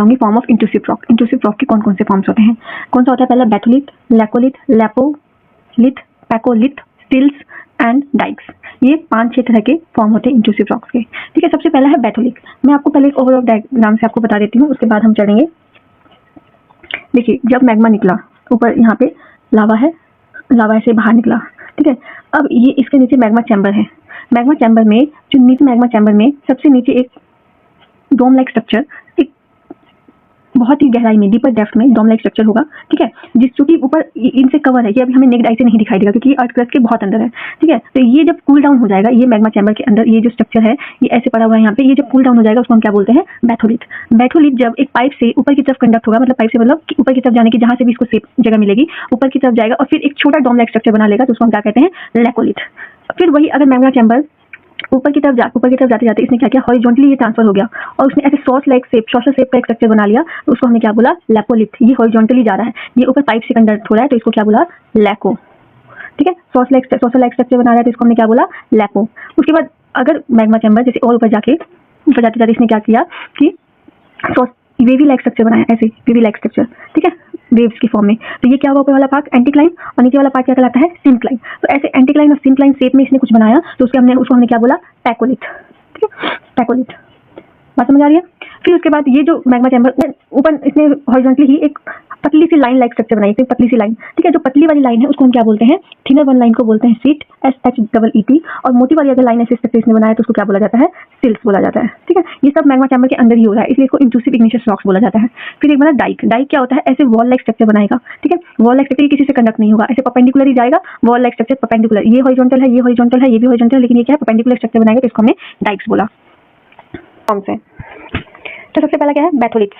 बताऊंगी form of intrusive rock. Intrusive rock के कौन कौन से फॉर्म्स होते हैं। कौन सा होता है पहला, batholith, laccolith, lopolith, phacolith, sills and dykes. ये 5-6 तरह के फॉर्म होते हैं इंट्रूसिव रॉक्स के। ठीक है, सबसे पहला है बैथोलिथ। मैं आपको पहले एक ओवरऑल डायग्राम से आपको बता देती हूँ, उसके बाद हम चढ़ेंगे। देखिए, जब मैग्मा निकला, ऊपर यहाँ पे लावा है, लावा से बाहर निकला। ठीक है, अब ये इसके नीचे मैग्मा चैम्बर है। मैग्मा चैम्बर में जो नीचे मैग्मा चैम्बर में सबसे नीचे एक डोम लाइक स्ट्रक्चर, एक बहुत ही गहराई में, डीपर डेप्थ में डोम लाइक स्ट्रक्चर होगा। ठीक है, जिस जो ऊपर इनसे कवर है, ये अभी हमें नेक्ड आई से नहीं दिखाई देगा क्योंकि ये अर्थ क्रस्ट के बहुत अंदर है। ठीक है, तो ये जब कूल डाउन हो जाएगा, ये मैग्मा चैम्बर के अंदर ये जो स्ट्रक्चर है, ये ऐसे पड़ा हुआ है यहाँ पे, ये जब कूल डाउन हो जाएगा उसको हम क्या बोलते हैं, बैथोलिथ। बैथोलिथ जब एक पाइप से ऊपर की तरफ कंडक्ट होगा, मतलब पाइप से मतलब ऊपर की तरफ जाने की, जहाँ से भी इसको सेफ जगह मिलेगी ऊपर की तरफ जाएगा और फिर एक छोटा डोम लाइक स्ट्रक्चर बना लेगा, तो उसको हम क्या कहते हैं, लैकोलिथ। फिर वही अगर मैग्मा चैम्बर ऊपर की तरफ जाते जाते इसने क्या किया, हॉरिजॉन्टली ये ट्रांसफर हो गया और उसने ऐसे सॉसल शेप का एक स्ट्रक्चर बना लिया, तो उसको हमने क्या बोला, लैपोलिथ। ये हॉरिजॉन्टली जा रहा है, ये ऊपर पाइप से कंडक्ट हो रहा है, तो इसको क्या बोला, लैको। ठीक है, सॉसल स्ट्रक्चर बना रहा है, तो इसको हमने क्या बोला, लैपो। उसके बाद अगर मैग्मा चैम्बर जैसे और ऊपर जाते जाते इसने क्या किया कि वेवी लाइक स्ट्रक्चर बनाया, ऐसे वेवी लाइक स्ट्रक्चर। ठीक है, वेव्स की फॉर्म में। तो ये क्या हुआ, ऊपर वाला पार्ट एंटीक्लाइन और नीचे वाला पार्ट क्या कहलाता है, सिंक्लाइन। तो ऐसे एंटीक्लाइन और सिंक्लाइन शेप में इसने कुछ बनाया, तो उसको हमने क्या बोला, पैकोलिथ। ठीक है, पैकोलिथ। बात समझ आ रही है। फिर उसके बाद ये जो मैग्मा चैम्बर ऊपर इसने हॉरिजॉन्टली ही एक पतली सी लाइन लाइक स्ट्रक्चर बनाई, पतली सी लाइन। ठीक है, जो पतली वाली लाइन है उसको हम क्या बोलते हैं, थिनर वन लाइन को बोलते हैं सीट, SHEET। और मोटी वाली अगर लाइन ऐसे स्ट्रक्चर इसने बनाया तो उसको क्या बोला जाता है, स्टिल्स बोला जाता है। ठीक है, ये सब मैग्मा चैम्बर के अंदर ही हो रहा है, इसलिए इसको इंट्रूसिव इग्निशियस रॉक्स बोला जाता है। फिर एक बना डाइक। डाइक क्या होता है, ऐसे वॉल लाइक स्ट्रक्चर बनाएगा। ठीक है, वॉल लाइक स्ट्रक्चर किसी से कंडक्ट नहीं होगा, ऐसे परपेंडिकुलर ही जाएगा, वॉल लाइक स्ट्रक्चर परपेंडिकुलर। ये हॉरिजॉन्टल है, ये हॉरिजॉन्टल है, ये भी हॉरिजॉन्टल है, लेकिन ये क्या है, परपेंडिकुलर स्ट्रक्चर बनाएगा, तो इसको हमने डाइक्स बोला। फॉर्म से तो सबसे पहला क्या है, बैथोलिथ।